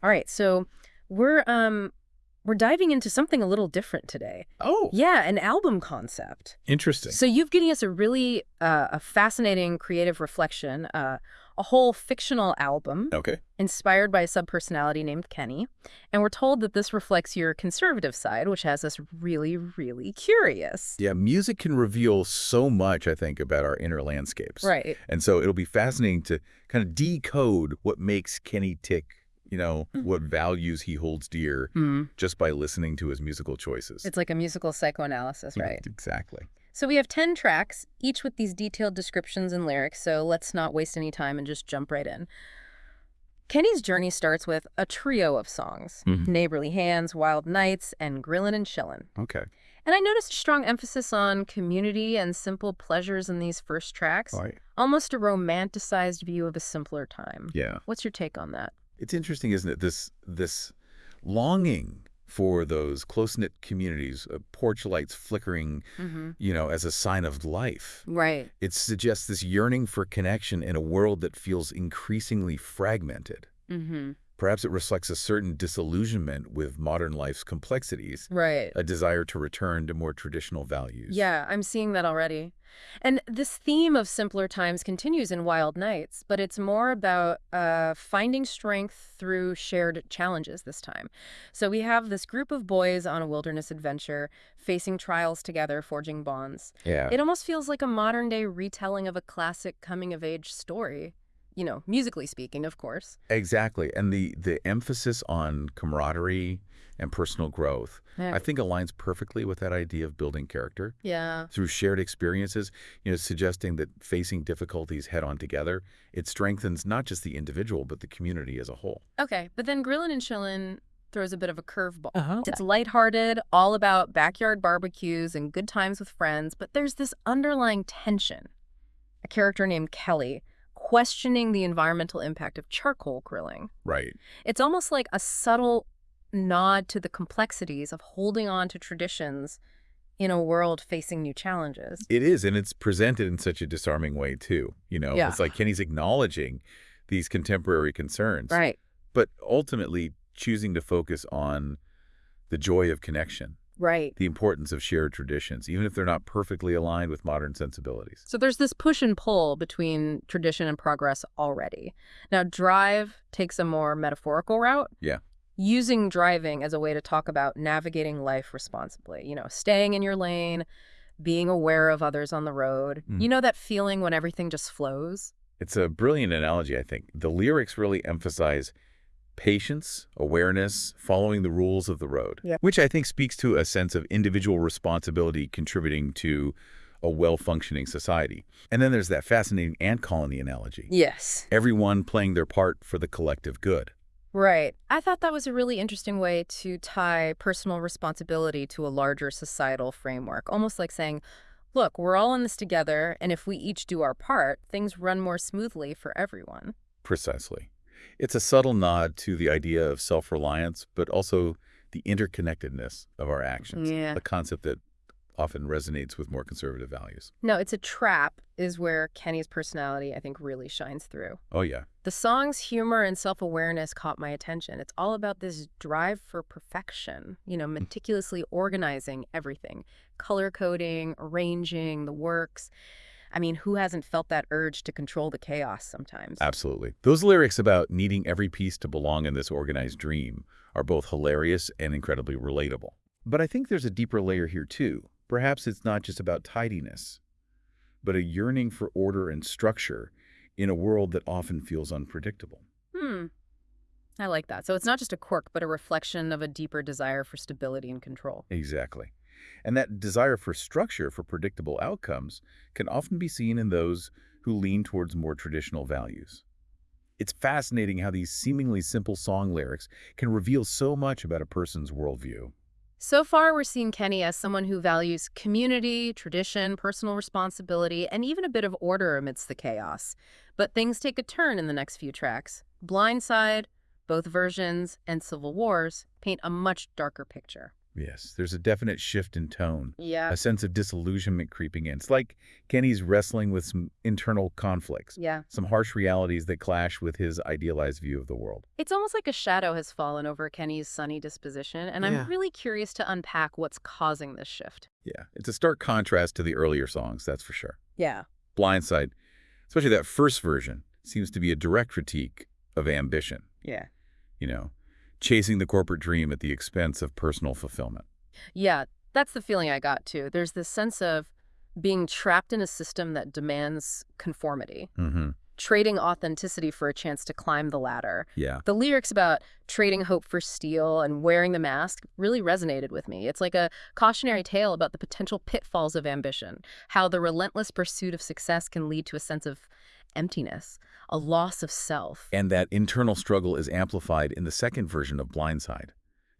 All right, so we're diving into something a little different today. Oh, Yeah, an album concept. interesting. So you've given us a really a fascinating creative reflection, a whole fictional album Okay. inspired by a subpersonality named Kenny, and we're told that this reflects your conservative side, which has us really, really curious. Yeah, music can reveal so much, I think, about our inner landscapes. Right. And so it'll be fascinating to kind of decode what makes Kenny tick, what values he holds dear Hmm. just by listening to his musical choices. It's like a musical psychoanalysis, Yeah, right? exactly. So we have 10 tracks, each with these detailed descriptions and lyrics, so let's not waste any time and just jump right in. Kenny's journey starts with a trio of songs, Mhm. Neighborly Hands, Wild Nights, and Grillin' and Chillin'. Okay. And I noticed a strong emphasis on community and simple pleasures in these first tracks, All right. almost a romanticized view of a simpler time. Yeah. What's your take on that? It's interesting, isn't it? This longing for those close-knit communities, porch lights flickering, Mm-hmm. as a sign of life. Right. It suggests this yearning for connection in a world that feels increasingly fragmented. Mm-hmm. Perhaps it reflects a certain disillusionment with modern life's complexities, Right. a desire to return to more traditional values. Yeah, I'm seeing that already. And this theme of simpler times continues in Wild Nights, but it's more about finding strength through shared challenges this time. So we have this group of boys on a wilderness adventure, facing trials together, forging bonds. Yeah, It almost feels like a modern-day retelling of a classic coming-of-age story. Musically speaking, of course. exactly. And the emphasis on camaraderie and personal growth, Yeah. I think aligns perfectly with that idea of building character Yeah. through shared experiences, suggesting that facing difficulties head on together, it strengthens not just the individual, but the community as a whole. Okay, but then Grillin' and Chillin' throws a bit of a curveball. Uh-huh. It's lighthearted, all about backyard barbecues and good times with friends, but there's this underlying tension. A character named Kelly questioning the environmental impact of charcoal grilling. Right. It's almost like a subtle nod to the complexities of holding on to traditions in a world facing new challenges. It is, and it's presented in such a disarming way, too. Yeah. It's like Kenny's acknowledging these contemporary concerns, Right. but ultimately choosing to focus on the joy of connection, Right. the importance of shared traditions, even if they're not perfectly aligned with modern sensibilities. So there's this push and pull between tradition and progress already. Now, Drive takes a more metaphorical route, Yeah. using driving as a way to talk about navigating life responsibly, staying in your lane, being aware of others on the road. Mm. You know that feeling when everything just flows? It's a brilliant analogy, I think. The lyrics really emphasize patience, awareness, following the rules of the road, Yeah. which I think speaks to a sense of individual responsibility contributing to a well-functioning society. And then there's that fascinating ant colony analogy. Yes. Everyone playing their part for the collective good. Right. I thought that was a really interesting way to tie personal responsibility to a larger societal framework, almost like saying, look, we're all in this together, and if we each do our part, things run more smoothly for everyone. Precisely. It's a subtle nod to the idea of self-reliance, but also the interconnectedness of our actions, Yeah. a concept that often resonates with more conservative values. No, it's a trap is where Kenny's personality, I think, really shines through. Oh, yeah. The song's humor and self-awareness caught my attention. It's all about this drive for perfection, meticulously organizing everything, color coding, arranging, the works. I mean, who hasn't felt that urge to control the chaos sometimes? Absolutely. Those lyrics about needing every piece to belong in this organized dream are both hilarious and incredibly relatable. But I think there's a deeper layer here, too. Perhaps it's not just about tidiness, but a yearning for order and structure in a world that often feels unpredictable. I like that. So it's not just a quirk, but a reflection of a deeper desire for stability and control. Exactly. And that desire for structure, for predictable outcomes, can often be seen in those who lean towards more traditional values. It's fascinating how these seemingly simple song lyrics can reveal so much about a person's worldview. So far, we're seeing Kenny as someone who values community, tradition, personal responsibility, and even a bit of order amidst the chaos. But things take a turn in the next few tracks. Blindside, both versions, and Civil Wars paint a much darker picture. Yes, there's a definite shift in tone, Yeah. a sense of disillusionment creeping in. It's like Kenny's wrestling with some internal conflicts, Yeah. some harsh realities that clash with his idealized view of the world. It's almost like a shadow has fallen over Kenny's sunny disposition, and I'm Yeah. really curious to unpack what's causing this shift. Yeah, it's a stark contrast to the earlier songs, that's for sure. Yeah. Blindside, especially that first version, seems to be a direct critique of ambition, Yeah. you know, chasing the corporate dream at the expense of personal fulfillment. Yeah, that's the feeling I got too. There's this sense of being trapped in a system that demands conformity, Mm-hmm. trading authenticity for a chance to climb the ladder. Yeah. The lyrics about trading hope for steel and wearing the mask really resonated with me. It's like a cautionary tale about the potential pitfalls of ambition, how the relentless pursuit of success can lead to a sense of emptiness, a loss of self. And that internal struggle is amplified in the second version of Blindside.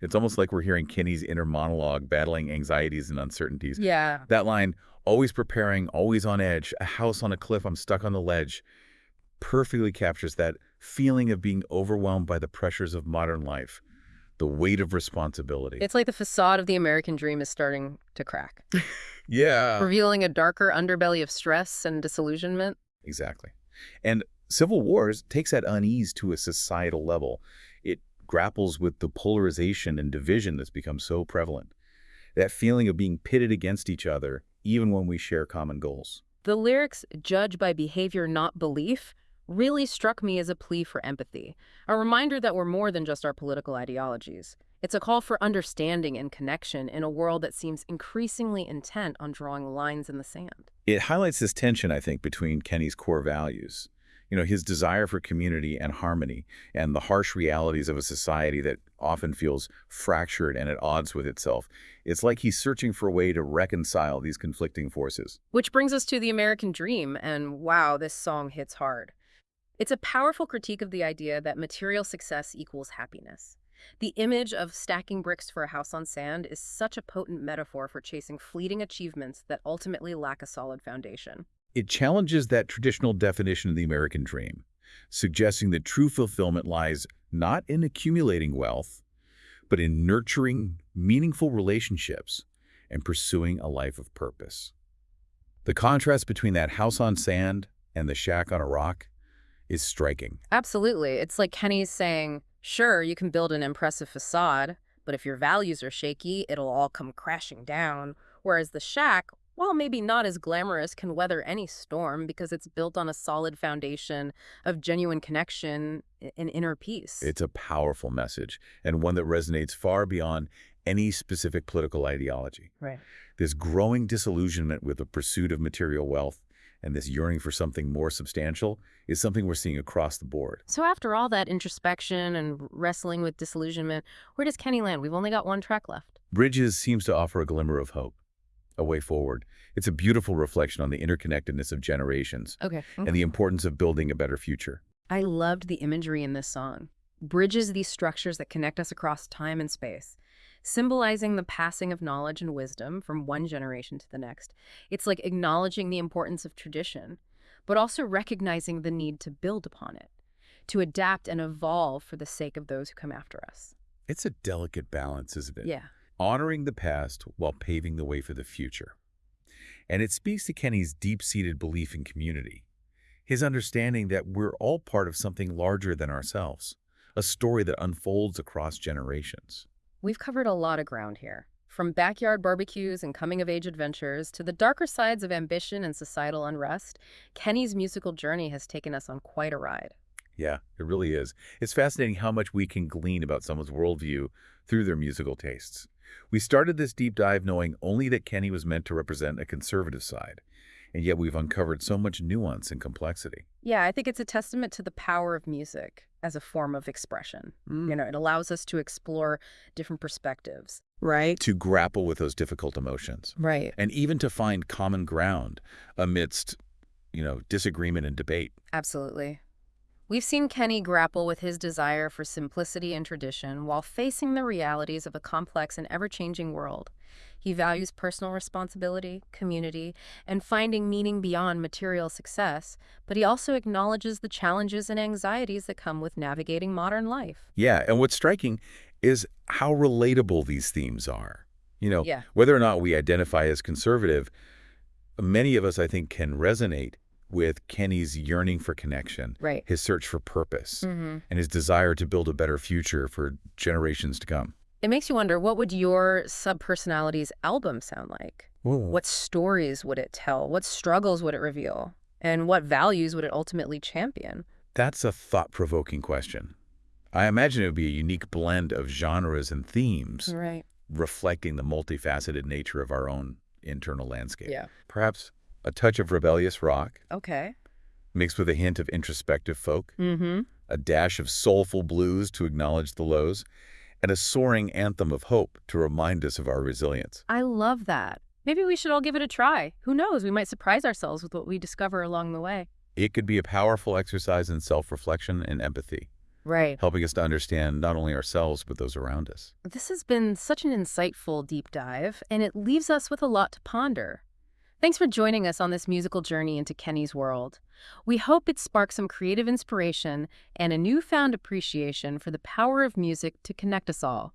It's almost like we're hearing Kenny's inner monologue, battling anxieties and uncertainties. Yeah. That line, always preparing, always on edge, a house on a cliff, I'm stuck on the ledge, perfectly captures that feeling of being overwhelmed by the pressures of modern life, the weight of responsibility. It's like the facade of the American dream is starting to crack, Yeah. revealing a darker underbelly of stress and disillusionment. Exactly. And Civil Wars takes that unease to a societal level. It grapples with the polarization and division that's become so prevalent. That feeling of being pitted against each other, even when we share common goals. The lyrics, "Judge by behavior, not belief," really struck me as a plea for empathy, a reminder that we're more than just our political ideologies. It's a call for understanding and connection in a world that seems increasingly intent on drawing lines in the sand. It highlights this tension, I think, between Kenny's core values. His desire for community and harmony, and the harsh realities of a society that often feels fractured and at odds with itself. It's like he's searching for a way to reconcile these conflicting forces. Which brings us to the American dream, and wow, this song hits hard. It's a powerful critique of the idea that material success equals happiness. The image of stacking bricks for a house on sand is such a potent metaphor for chasing fleeting achievements that ultimately lack a solid foundation. It challenges that traditional definition of the American dream, suggesting that true fulfillment lies not in accumulating wealth, but in nurturing meaningful relationships and pursuing a life of purpose. The contrast between that house on sand and the shack on a rock is striking. Absolutely. It's like Kenny's saying, sure, you can build an impressive facade, but if your values are shaky, it'll all come crashing down. Whereas the shack, while maybe not as glamorous, can weather any storm because it's built on a solid foundation of genuine connection and inner peace. It's a powerful message, and one that resonates far beyond any specific political ideology. Right. This growing disillusionment with the pursuit of material wealth and this yearning for something more substantial is something we're seeing across the board. So after all that introspection and wrestling with disillusionment, where does Kenny land? We've only got one track left. Bridges seems to offer a glimmer of hope, a way forward. It's a beautiful reflection on the interconnectedness of generations Okay. and the importance of building a better future. I loved the imagery in this song. Bridges these structures that connect us across time and space, symbolizing the passing of knowledge and wisdom from one generation to the next. It's like acknowledging the importance of tradition, but also recognizing the need to build upon it, to adapt and evolve for the sake of those who come after us. It's a delicate balance, isn't it? Yeah. Honoring the past while paving the way for the future. And it speaks to Kenny's deep-seated belief in community, his understanding that we're all part of something larger than ourselves, a story that unfolds across generations. We've covered a lot of ground here, from backyard barbecues and coming-of-age adventures to the darker sides of ambition and societal unrest. Kenny's musical journey has taken us on quite a ride. Yeah, it really is. It's fascinating how much we can glean about someone's worldview through their musical tastes. We started this deep dive knowing only that Kenny was meant to represent a conservative side, and yet we've uncovered so much nuance and complexity. Yeah, I think it's a testament to the power of music as a form of expression. It allows us to explore different perspectives. Right. To grapple with those difficult emotions, Right. and even to find common ground amidst, disagreement and debate. Absolutely. We've seen Kenny grapple with his desire for simplicity and tradition while facing the realities of a complex and ever-changing world. He values personal responsibility, community, and finding meaning beyond material success, but he also acknowledges the challenges and anxieties that come with navigating modern life. Yeah, and what's striking is how relatable these themes are. Yeah, Whether or not we identify as conservative, many of us, I think, can resonate with Kenny's yearning for connection, right. his search for purpose, Hmm. and his desire to build a better future for generations to come. It makes you wonder, what would your subpersonality's album sound like? Whoa. What stories would it tell? What struggles would it reveal? And what values would it ultimately champion? That's a thought-provoking question. I imagine it would be a unique blend of genres and themes, Right. reflecting the multifaceted nature of our own internal landscape. Yeah. Perhaps a touch of rebellious rock, Okay. mixed with a hint of introspective folk, Mm-hmm. a dash of soulful blues to acknowledge the lows, and a soaring anthem of hope to remind us of our resilience. I love that. Maybe we should all give it a try. Who knows? We might surprise ourselves with what we discover along the way. It could be a powerful exercise in self-reflection and empathy, Right. helping us to understand not only ourselves but those around us. This has been such an insightful deep dive, and it leaves us with a lot to ponder. Thanks for joining us on this musical journey into Kenny's world. We hope it sparks some creative inspiration and a newfound appreciation for the power of music to connect us all.